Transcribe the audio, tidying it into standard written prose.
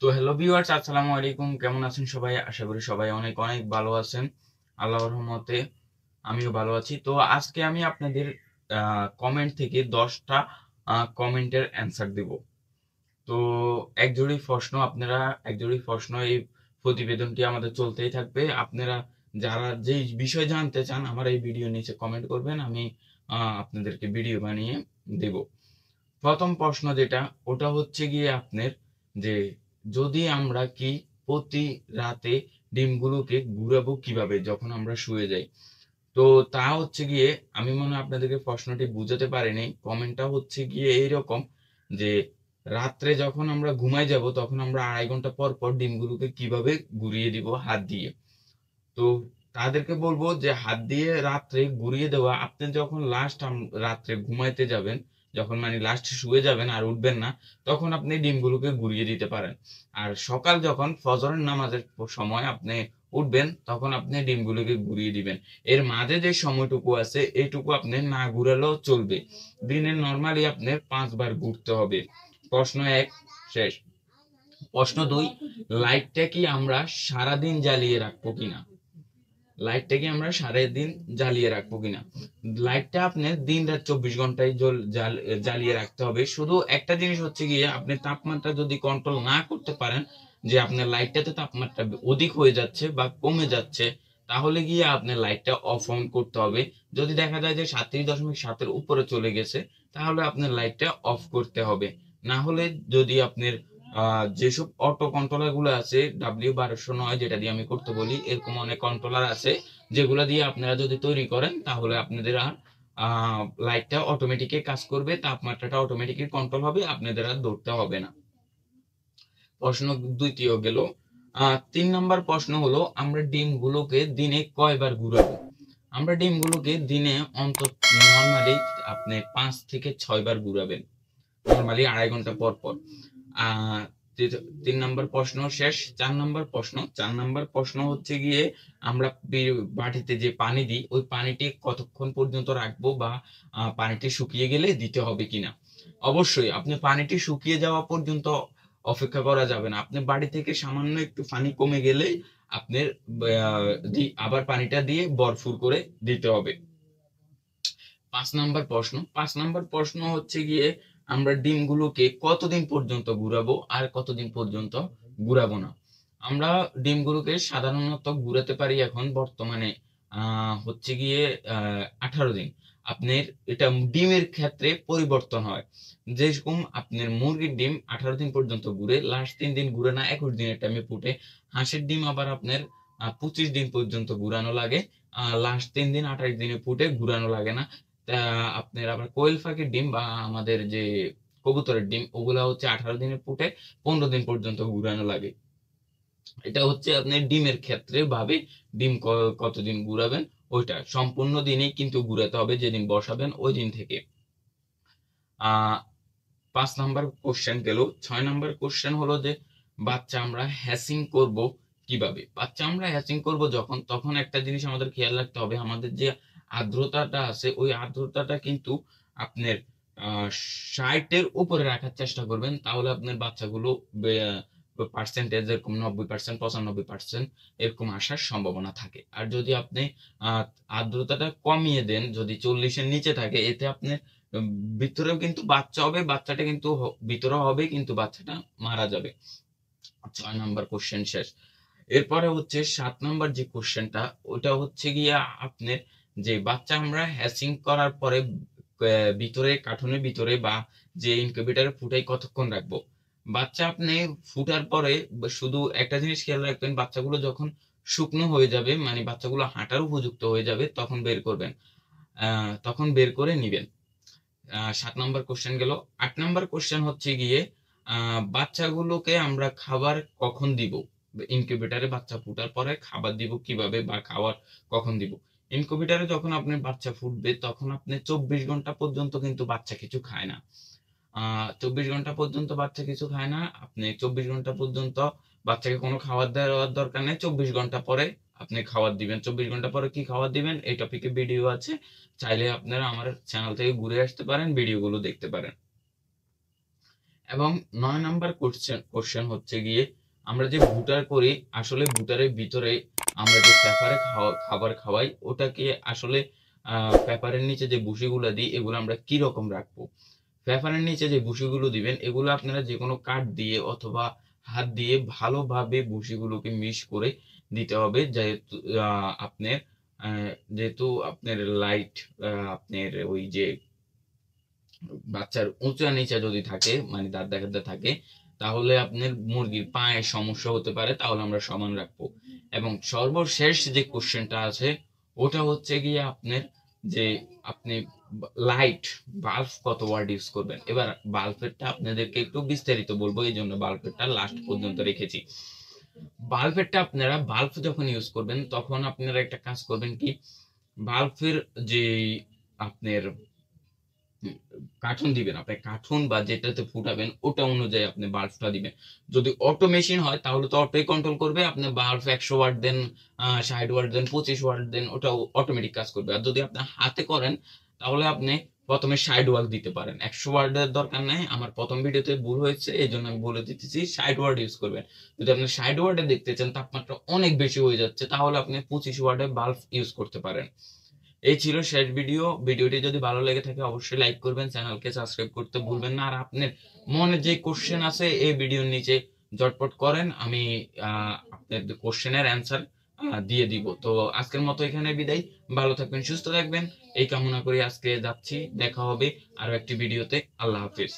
তো hello viewers, আসসালামু আলাইকুম। কেমন আছেন সবাই? আশা করি সবাই অনেক অনেক ভালো আছেন। আল্লাহর রহমতে আমিও ভালো আছি। তো আজকে আমি আপনাদের কমেন্ট থেকে 10টা কমেন্টের অ্যান্সার দেব। তো এক জোড়ি প্রশ্ন এই প্রতিবেদনটি আমাদের চলতেই থাকবে। আপনারা যারা যেই বিষয় জানতে চান আমার এই ভিডিও নিচে কমেন্ট করবেন, আমি আপনাদেরকে ভিডিও বানিয়ে দেব। প্রথম প্রশ্ন যেটা, ওটা হচ্ছে গিয়ে আপনার যে যদি আমরা কি প্রতি রাতে ডিমগুলোকে ঘুরাবো কিভাবে যখন আমরা শুয়ে যাই। তো তা হচ্ছে গিয়ে আমি মনে হয় আপনাদেরকে প্রশ্নটি বুঝাতে পারিনি। কমেন্টটা হচ্ছে গিয়ে এইরকম যে রাত্রে যখন আমরা ঘুমাই যাব তখন আমরা 2.5 ঘন্টা পর পর ডিমগুলোকে কিভাবে ঘুরিয়ে দিব হাত দিয়ে। তো তাদেরকে বলবো যে হাত দিয়ে রাত্রে ঘুরিয়ে দেওয়া, আপনি যখন রাত্রে ঘুমাইতে যাবেন, যখন মানে লাস্ট শুয়ে যাবেন আর উঠবেন না, তখন আপনি ডিমগুলোকে ঘুরিয়ে দিতে পারেন। আর সকাল যখন ফজরের নামাজের সময় আপনি উঠবেন তখন আপনি ডিমগুলোকে ঘুরিয়ে দিবেন। এর মাঝে যে সময়টুকু আছে এইটুকু আপনি না ঘুরালেও চলবে। দিনে নর্মালি আপনার 5 বার ঘুরতে হবে। প্রশ্ন 1 শেষ। প্রশ্ন 2, লাইটটা কি আমরা সারাদিন জ্বালিয়ে রাখবো কিনা। লাইটটা কি আমরা সারাদিন জ্বালিয়ে রাখবো কিনা। লাইটটা আপনার দিন রাত 24 ঘন্টায় জ্বালিয়ে রাখতে হবে। শুধু একটা জিনিস হচ্ছে গিয়ে আপনি তাপমাত্রা যদি কন্ট্রোল না করতে পারেন, যে আপনার লাইটটাতে তাপমাত্রা অধিক হয়ে যাচ্ছে বা কমে যাচ্ছে, তাহলে গিয়ে আপনার লাইটটা অফ অন করতে হবে। যদি দেখা যায় যে 37.7-এর উপরে চলে গেছে, তাহলে আপনার লাইটটা অফ করতে হবে। না হলে যদি আপনার যেসব অটো কন্ট্রোলার গুলো আছে W1209, যেটা দিয়ে আমি করতে বলি, এরকম অনেক কন্ট্রোলার আছে যেগুলো দিয়ে আপনারা যদি তৈরি করেন তাহলে আপনাদের আর লাইটটা অটোমেটিক কাজ করবে, তাপমাত্রাটা অটোমেটিক কন্ট্রোল হবে, আপনাদের আর ধরতে হবে না। প্রশ্ন দ্বিতীয় গেল। 3 নম্বর প্রশ্ন হলো, আমরা ডিমগুলোকে দিনে কয়বার ঘুরাবো। আমরা ডিমগুলোকে দিনে অন্তত নর্মালি আপনি 5 থেকে 6 বার ঘুরাবেন, নর্মালি 2.5 ঘন্টা পর পর। আহ 3 নম্বর প্রশ্ন শেষ। 4 নম্বর প্রশ্ন হচ্ছে গিয়ে আমরা বাটিতে যে পানি দিই ওই পানিটি কতক্ষণ পর্যন্ত রাখবো, বা পানিটি শুকিয়ে গেলে দিতে হবে কিনা। অবশ্যই আপনি পানিটি শুকিয়ে যাওয়া পর্যন্ত অপেক্ষা করা যাবে না। আপনি বাড়ি থেকে সামান্য একটু পানি কমে গেলে আপনার আবার পানিটা দিয়ে ভরপুর করে দিতে হবে। 5 নম্বর প্রশ্ন হচ্ছে গিয়ে আমরা ডিমগুলোকে কতদিন পর্যন্ত ঘুরাবো আর কতদিন পর্যন্ত ঘুরাবো না। আমরা ডিমগুলোকে সাধারণত ঘুরাতে পারি এখন বর্তমানে হচ্ছে গিয়ে 18 দিন। আপনার এটা ডিমের ক্ষেত্রে পরিবর্তন হয়। যেরকম আপনার মুরগির ডিম 18 দিন পর্যন্ত ঘুরে, লাস্ট 3 দিন ঘুরে না, 21 দিনের টাইমে ফুটে। হাঁসের ডিম আবার আপনার 25 দিন পর্যন্ত ঘুরানো লাগে, লাস্ট 3 দিন 28 দিনে ফুটে, ঘুরানো লাগে না। আপনার আবার কোয়েল পাখির ডিম বা আমাদের যে কবুতরের ডিম, ওগুলা হচ্ছে 18 দিনে ফুটে, 15 দিন পর্যন্ত ঘুরানো লাগে। এটা হচ্ছে আপনার ডিমের ক্ষেত্রে ভাবে ডিম কতদিন ঘুরাবেন, ওইটা সম্পূর্ণ দিনেই কিন্তু ঘুরাতে হবে, যেদিন বসাবেন ওই দিন থেকে। 5 নম্বর কোশ্চেন গেল। 6 নম্বর কোশ্চেন হলো যে বাচ্চা আমরা হ্যাচিং করব কিভাবে। বাচ্চা আমরা হ্যাচিং করব যখন, তখন একটা জিনিস আমাদের খেয়াল রাখতে হবে, আমাদের যে আর্দ্রতাটা আছে ওই আর্দ্রতাটা কিন্তু আপনার 60-এর উপরে রাখার চেষ্টা করবেন, তাহলে আপনার বাচ্চাগুলো পার্সেন্টেজ এরকম 90%, 95% এরকম আসার সম্ভাবনা থাকে। আর যদি আপনি আহ আর্দ্রতাটা কমিয়ে দেন, যদি 40-এর নিচে থাকে, এতে আপনার উম, ভিতরেও কিন্তু বাচ্চা হবে, বাচ্চাটা কিন্তু ভিতরে হবে কিন্তু বাচ্চাটা মারা যাবে। 6 নম্বর কোশ্চেন শেষ। এরপরে হচ্ছে 7 নম্বর যে কোশ্চেনটা, ওটা হচ্ছে গিয়া আপনার যে বাচ্চা আমরা হ্যাচিং করার পরে ভিতরে কার্টুনের ভিতরে বা যে ইনকিউবেটরে ফুটাই কতক্ষণ রাখবো। বাচ্চা আপনি ফুটার পরে শুধু একটা জিনিস খেয়াল রাখবেন, বাচ্চাগুলো যখন শুকনো হয়ে যাবে, মানে বাচ্চাগুলো হাঁটার উপযুক্ত হয়ে যাবে, তখন বের করবেন, তখন বের করে নিবেন। 7 নম্বর কোশ্চেন গেল। 8 নম্বর কোশ্চেন হচ্ছে গিয়ে বাচ্চাগুলোকে আমরা খাবার কখন দিব। ইনকিউবেটারে বাচ্চা ফুটার পরে খাবার দিব কিভাবে বা খাবার কখন দিব। ইনকিউবেটারে যখন আপনার বাচ্চা ফুটবে তখন আপনি 24 ঘন্টা পর্যন্ত কিন্তু বাচ্চা কিছু খায় না। 24 ঘন্টা পর্যন্ত বাচ্চা কিছু খায় না। আপনি 24 ঘন্টা পর্যন্ত বাচ্চাকে কোনো খাবার দেওয়ার দরকার নেই। 24 ঘন্টা পরে আপনি খাবার দিবেন। 24 ঘন্টা পরে কি খাবার দিবেন এই টপিকে ভিডিও আছে, চাইলে আপনারা আমার চ্যানেল থেকে ঘুরে আসতে পারেন, ভিডিওগুলো দেখতে পারেন। এবং 9 নাম্বার কোশ্চেন হচ্ছে গিয়ে আমরা যে বুটার করি আসলে বুটারের ভিতরে আমরা যে পেপারে খাবার খাওয়াই ওটাকে আসলে পেপারের নিচে যে ভুসিগুলো দিই এগুলো আমরা কি রকম রাখবো। পেপারের নিচে যে ভুসিগুলো দিবেন এগুলো আপনারা যে কোনো কাঠ দিয়ে অথবা হাত দিয়ে ভালোভাবে ভুসিগুলোকে মিশ করে দিতে হবে, যেহেতু আপনার যেহেতু আপনার লাইট আপনার ওই যে বাচ্চার উঁচা নিচা যদি থাকে মানে দাঁত দেখাতে থাকে তাহলে আপনার মুরগির পায়ে সমস্যা হতে পারে, তাহলে আমরা সমান রাখবো। এবং সর্বশেষ যে কোশ্চেনটা আছে ওটা হচ্ছে গিয়ে আপনার যে আপনি লাইট বাল্ব কত ওয়াট ইউজ করবেন। এবার বাল্বেরটা আপনাদেরকে একটু বিস্তারিত বলবো, এই জন্য বাল্বেরটা লাস্ট পর্যন্ত রেখেছি। বাল্বেরটা আপনারা বাল্ব যখন ইউজ করবেন তখন আপনারা একটা কাজ করবেন কি, বাল্বের যে আপনার কার্টুন দিবেন, আপনি কার্টুন বা যেটাতে ফুটাবেন ওটা অনুযায়ী আপনি বাল্বটা দিবেন। যদি অটো মেশিন হয় তাহলে তো অটোই কন্ট্রোল করবে, আপনি বাল্ব 100 ওয়াট দেন, 60 ওয়াট দেন, 25 ওয়াট দেন, ওটা অটোমেটিক কাজ করবে। আর যদি আপনি হাতে করেন তাহলে আপনি প্রথমে 60 ওয়াট দিতে পারেন, 100 ওয়াটের দরকার নাই। আমার প্রথম ভিডিওতে ভুল হয়েছে এই জন্য আমি বলে দিতেছি 60 ওয়াট ইউজ করবেন। যদি আপনি 60 ওয়াটে দেখতে চান তাপমাত্রা অনেক বেশি হয়ে যাচ্ছে তাহলে আপনি 25 ওয়াটের বাল্ব ইউজ করতে পারেন। এই ছিল শেষ ভিডিও। ভিডিওটি যদি ভালো লেগে থাকে অবশ্যই লাইক করবেন, চ্যানেলকে সাবস্ক্রাইব করতে ভুলবেন না। আর আপনার মনে যে কোশ্চেন আছে এই ভিডিওর নিচে জটপট করেন, আমি আপনার কোশ্চেনের অ্যান্সার দিয়ে দিব। তো আজকের মতো এখানে বিদায়, ভালো থাকবেন, সুস্থ থাকবেন এই কামনা করি আজকে যাচ্ছি। দেখা হবে আরো একটি ভিডিওতে। আল্লাহ হাফিজ।